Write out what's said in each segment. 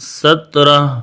17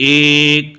1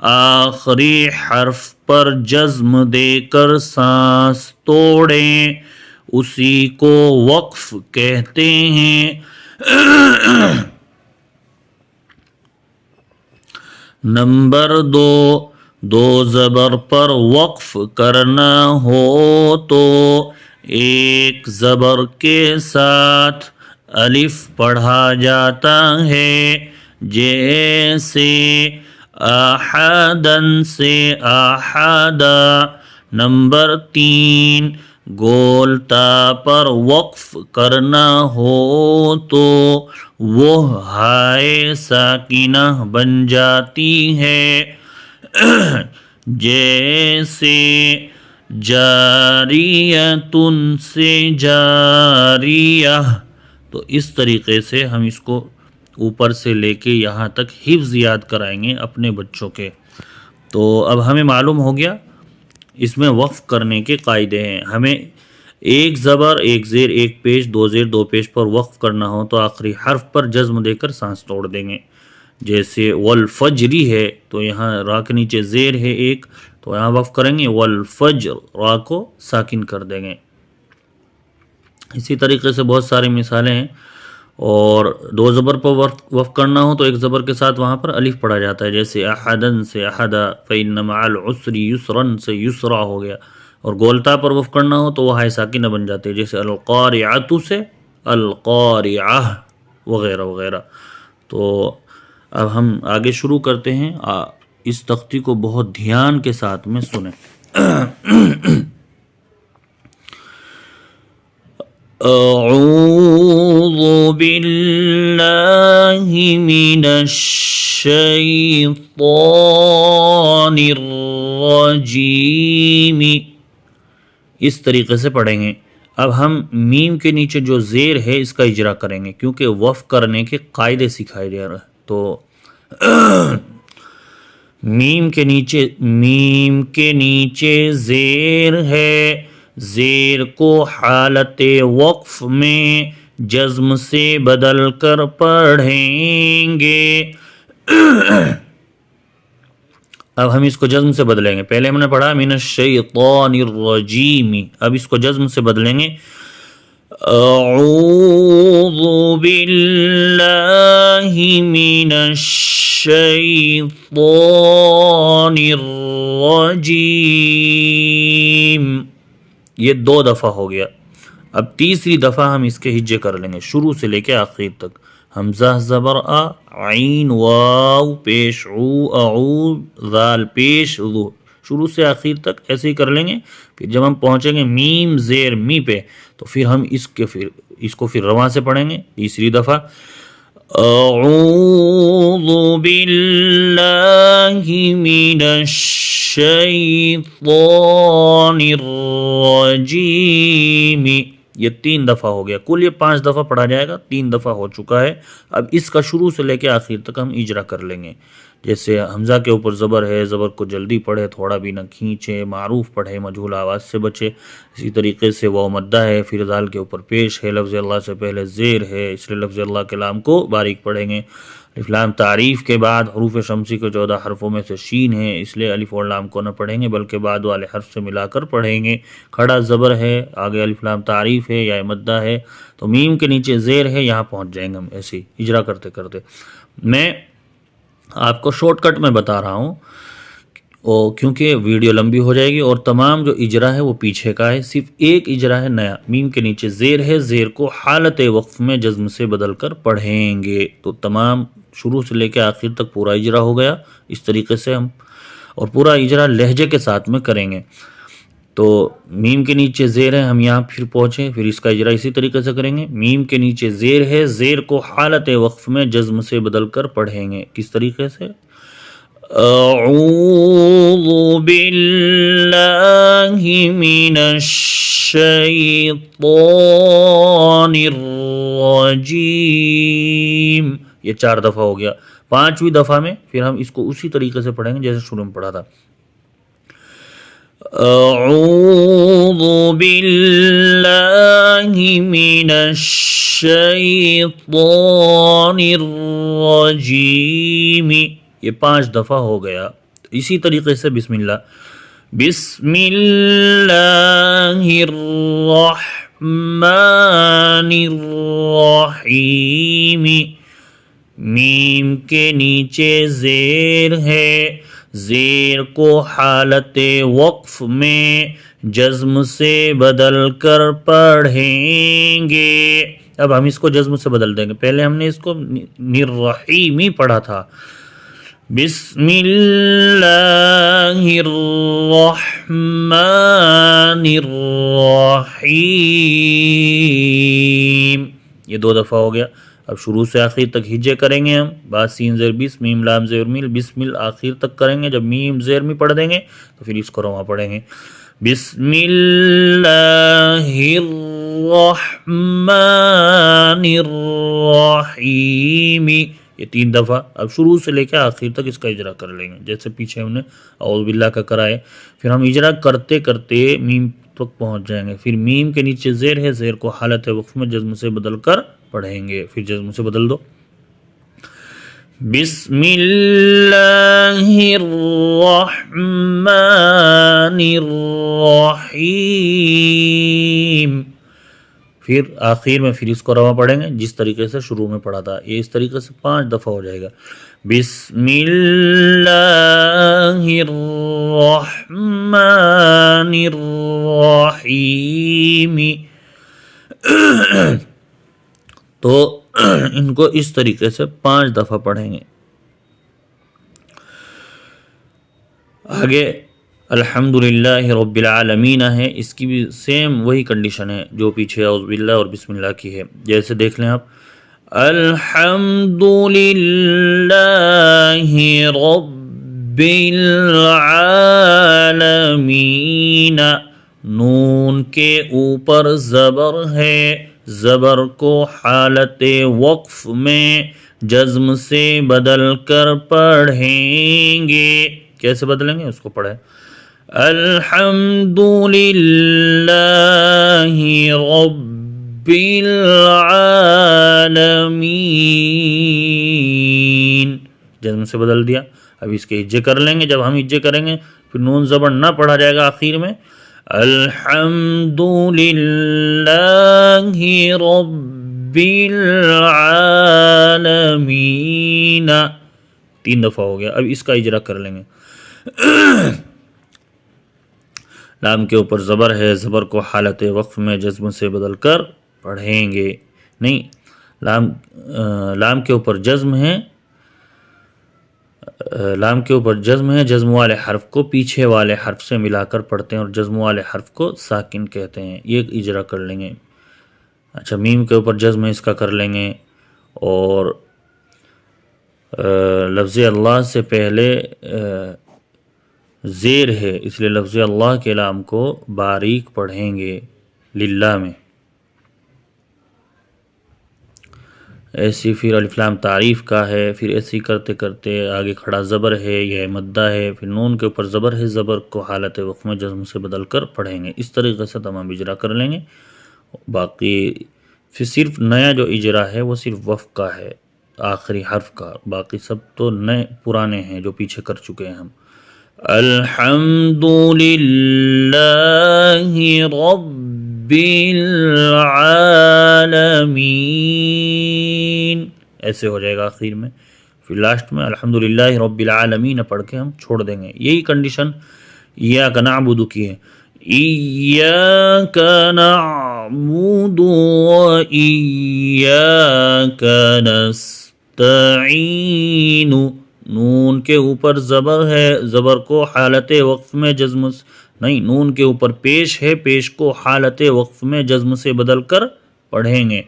آخری حرف پر جزم دے کر سانس توڑیں، اسی کو وقف کہتے ہیں۔ نمبر 2 زبر پر وقف کرنا ہو تو ایک زبر کے ساتھ الف پڑھا جاتا ہے، جیسے احدن سے احدا۔ نمبر 3 گولتا پر وقف کرنا ہو تو وہ ہائے ساکنہ بن جاتی ہے، جیسے جاریتن سے جاریہ۔ تو اس طریقے سے ہم اس کو اوپر سے لے کے یہاں تک حفظ یاد کرائیں گے اپنے بچوں کے۔ تو اب ہمیں معلوم ہو گیا اس میں وقف کرنے کے قاعدے ہیں۔ ہمیں ایک زبر، ایک زیر، ایک پیش، دو زیر، دو پیش پر وقف کرنا ہو تو آخری حرف پر جزم دے کر سانس توڑ دیں گے، جیسے والفجری ہے تو یہاں را کے نیچے زیر ہے ایک، تو یہاں وقف کریں گے والفجر، را کو ساکن کر دیں گے۔ اسی طریقے سے بہت ساری مثالیں ہیں۔ اور دو زبر پر وقف کرنا ہو تو ایک زبر کے ساتھ وہاں پر الف پڑھا جاتا ہے، جیسے احدن سے احدا، فإن مع العسر یسرا سے یسرا ہو گیا۔ اور گولتا پر وقف کرنا ہو تو وہ ہائے ساکنہ بن جاتے ہیں، جیسے القارعۃ سے القارعہ وغیرہ وغیرہ۔ تو اب ہم آگے شروع کرتے ہیں، اس تختی کو بہت دھیان کے ساتھ میں سنیں۔ اعوذ باللہ من الشیطان الرجیم، اس طریقے سے پڑھیں گے۔ اب ہم میم کے نیچے جو زیر ہے اس کا اجرا کریں گے، کیونکہ وقف کرنے کے قاعدے سکھائے جا رہے ہیں۔ تو میم کے نیچے زیر ہے، زیر کو حالت وقف میں جزم سے بدل کر پڑھیں گے۔ اب ہم اس کو جزم سے بدلیں گے۔ پہلے ہم نے پڑھا من الشیطان الرجیم، اب اس کو جزم سے بدلیں گے۔ اعوذ باللہ من الشیطان الرجیم، یہ 2 دفعہ ہو گیا۔ اب تیسری دفعہ ہم اس کے ہجے کر لیں گے، شروع سے لے کے آخر تک۔ حمزہ زبر آ، عین واو پیش عو، اعو ذال پیش ذو، شروع سے آخر تک ایسے ہی کر لیں گے۔ پھر جب ہم پہنچیں گے میم زیر می پہ تو پھر ہم اس کو رواں سے پڑھیں گے تیسری دفعہ۔ اعوذ باللہ من الشیطان الرجیم، یہ 3 دفعہ ہو گیا۔ کل یہ 5 دفعہ پڑھا جائے گا، 3 دفعہ ہو چکا ہے۔ اب اس کا شروع سے لے کے آخر تک ہم اجرا کر لیں گے۔ جیسے حمزہ کے اوپر زبر ہے، زبر کو جلدی پڑھے، تھوڑا بھی نہ کھینچے، معروف پڑھے، مجہول آواز سے بچے۔ اسی طریقے سے واو مدہ ہے، پھر ذال کے اوپر پیش ہے، لفظ اللہ سے پہلے زیر ہے، اس لیے لفظ اللہ کے لام کو باریک پڑھیں گے۔ الف لام تعریف کے بعد حروف شمسی کے 14 حرفوں میں سے شین ہے، اس لیے الف اور لام کو نہ پڑھیں گے بلکہ بعد والے حرف سے ملا کر پڑھیں گے۔ کھڑا زبر ہے، آگے الف لام تعریف ہے یا مدہ ہے، تو میم کے نیچے زیر ہے، یہاں پہنچ جائیں گے ہم ایسے ہی اجرا کرتے کرتے۔ میں آپ کو شارٹ کٹ میں بتا رہا ہوں کیونکہ ویڈیو لمبی ہو جائے گی، اور تمام جو اجرا ہے وہ پیچھے کا ہے، صرف ایک اجرا ہے نیا۔ میم کے نیچے زیر ہے، زیر کو حالت وقف میں جزم سے بدل کر پڑھیں گے۔ تو تمام شروع سے لے کے آخر تک پورا اجرا ہو گیا اس طریقے سے ہم، اور پورا اجرا لہجے کے ساتھ میں کریں گے۔ تو میم کے نیچے زیر ہے، ہم یہاں پھر پہنچے، پھر اس کا اجرا اسی طریقے سے کریں گے۔ میم کے نیچے زیر ہے، زیر کو حالت وقف میں جزم سے بدل کر پڑھیں گے، کس طریقے سے؟ اعوذ باللہ من الشیطان الرجیم، یہ 4 دفعہ ہو گیا۔ 5ویں دفعہ میں پھر ہم اس کو اسی طریقے سے پڑھیں گے جیسے شروع میں پڑھا تھا۔ اعوذ باللہ من الشیطان الرجیم، یہ 5 دفعہ ہو گیا۔ اسی طریقے سے بسم اللہ الرحمن الرحیم، میم کے نیچے زیر ہے، زیر کو حالت وقف میں جزم سے بدل کر پڑھیں گے. اب ہم اس کو جزم سے بدل دیں گے. پہلے ہم نے اس کو نرحیمی پڑھا تھا. بسم اللہ الرحمن الرحیم، یہ 2 دفعہ ہو گیا. اب شروع سے آخر تک ہجے کریں گے ہم. با سین زیر بیس، میم لام زیر میل، بسمل آخر تک کریں گے. جب میم زیر میں پڑھ دیں گے تو پھر اس کو رواں پڑھیں گے. بسم اللہ الرحمن الرحیم، یہ 3 دفعہ. اب شروع سے لے کے آخر تک اس کا اجرا کر لیں گے جیسے پیچھے ہم نے اعوذ باللہ کا کرا ہے. پھر ہم اجرا کرتے کرتے میم تک پہنچ جائیں گے. پھر میم کے نیچے زیر ہے، زیر کو حالت وقف میں جزم سے بدل کر پڑھیں گے. پھر جزم سے بدل دو. بسم اللہ الرحمن الرحیم، پھر آخر میں پھر اس کو رواں پڑھیں گے جس طریقے سے شروع میں پڑھا تھا. یہ اس طریقے سے 5 دفعہ ہو جائے گا. بسم اللہ الرحمن الرحیم. تو ان کو اس طریقے سے 5 دفعہ پڑھیں گے. آگے الحمدللہ رب العالمین ہے، اس کی بھی سیم وہی کنڈیشن ہے جو پیچھے اعوذ باللہ اور بسم اللہ کی ہے. جیسے دیکھ لیں آپ، الحمدللہ رب العالمین، نون کے اوپر زبر ہے، زبر کو حالت وقف میں جزم سے بدل کر پڑھیں گے. کیسے بدلیں گے اس کو پڑھیں. الحمدللہ رب العالمین، جزم سے بدل دیا. اب اس کے ہجے کر لیں گے. جب ہم ہجے کریں گے پھر نون زبر نہ پڑھا جائے گا آخر میں. الحمدللہ رب العالمین، 3 دفعہ ہو گیا. اب اس کا اجرا کر لیں گے. لام کے اوپر زبر ہے، زبر کو حالت وقف میں جزم سے بدل کر پڑھیں گے. نہیں، لام کے اوپر جزم ہے، لام کے اوپر جزم ہے. جزم والے حرف کو پیچھے والے حرف سے ملا کر پڑھتے ہیں اور جزم والے حرف کو ساکن کہتے ہیں. یہ اجرا کر لیں گے. اچھا، میم کے اوپر جزم ہے، اس کا کر لیں گے. اور لفظ اللہ سے پہلے زیر ہے، اس لیے لفظ اللہ کے لام کو باریک پڑھیں گے للہ میں. ایسی پھر الف لام تعریف کا ہے. پھر ایسی کرتے کرتے آگے کھڑا زبر ہے، یہ مدہ ہے. پھر نون کے اوپر زبر ہے، زبر کو حالت وقف میں جزم سے بدل کر پڑھیں گے. اس طریقے سے تمام اجرا کر لیں گے. باقی پھر صرف نیا جو اجرا ہے وہ صرف وقف کا ہے، آخری حرف کا. باقی سب تو نئے پرانے ہیں جو پیچھے کر چکے ہیں ہم. الحمدللہ رب العالمین، ایسے ہو جائے گا آخر میں. پھر لاسٹ میں الحمدللہ رب العالمین پڑھ کے ہم چھوڑ دیں گے. یہی کنڈیشن ایاک نعبد کی ہے. ایاک نعبد و ایاک نستعین، نون کے اوپر زبر ہے، زبر کو حالت وقف میں جزم نہیں، نون کے اوپر پیش ہے، پیش کو حالت وقف میں جزم سے بدل کر پڑھیں گے.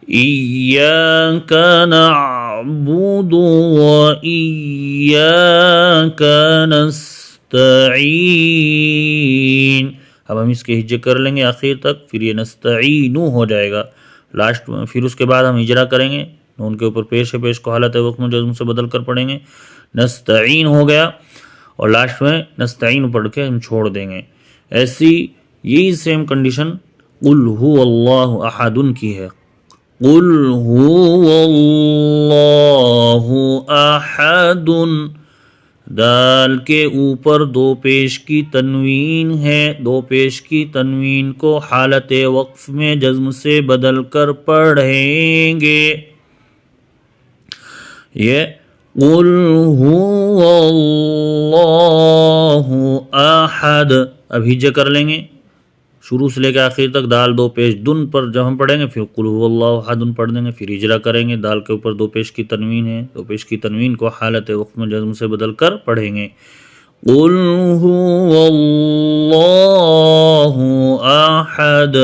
ایاک نعبد و ایاک نستعین. اب ہم اس کے ہجے کر لیں گے آخر تک. پھر یہ نستعین ہو جائے گا لاسٹ میں. پھر اس کے بعد ہم اجرا کریں گے. نون کے اوپر پیش ہے، پیش کو حالت وقف میں جزم سے بدل کر پڑھیں گے. نستعین ہو گیا اور لاسٹ میں نستعین پڑھ کے ہم چھوڑ دیں گے. ایسی یہی سیم کنڈیشن قل هو اللہ احد کی ہے. قل هو اللہ احد، دال کے اوپر دو پیش کی تنوین ہے، دو پیش کی تنوین کو حالت وقف میں جزم سے بدل کر پڑھیں گے. یہ قل هو اللہ احد، اب ہجے کر لیں گے شروع سے لے کے آخر تک. دال دو پیش دن پر جب ہم پڑھیں گے پھر قل هو اللہ احد پڑھ دیں گے، پھر اجرا کریں گے. دال کے اوپر دو پیش کی تنوین ہے، دو پیش کی تنوین کو حالت وقف میں جزم سے بدل کر پڑھیں گے. قل هو اللہ احد،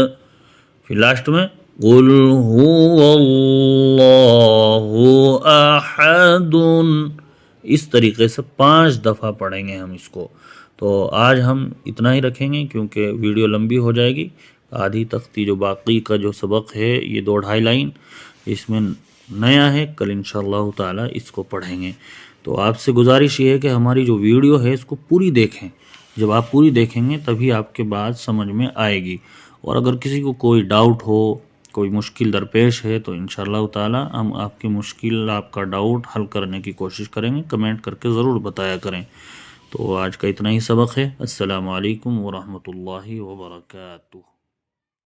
پھر لاسٹ میں قل هو اللہ احد. اس طریقے سے 5 دفعہ پڑھیں گے ہم اس کو. تو آج ہم اتنا ہی رکھیں گے کیونکہ ویڈیو لمبی ہو جائے گی. آدھی تختی جو باقی کا جو سبق ہے یہ 2-2.5 لائن اس میں نیا ہے، کل انشاءاللہ تعالی اس کو پڑھیں گے. تو آپ سے گزارش یہ ہے کہ ہماری جو ویڈیو ہے اس کو پوری دیکھیں. جب آپ پوری دیکھیں گے تبھی آپ کے بات سمجھ میں آئے گی. اور اگر کسی کو کوئی ڈاؤٹ ہو، کوئی مشکل درپیش ہے تو انشاءاللہ تعالی ہم آپ کی مشکل، آپ کا ڈاؤٹ حل کرنے کی کوشش کریں گے. کمنٹ کر کے ضرور بتایا کریں. تو آج کا اتنا ہی سبق ہے. السلام علیکم ورحمۃ اللہ وبرکاتہ.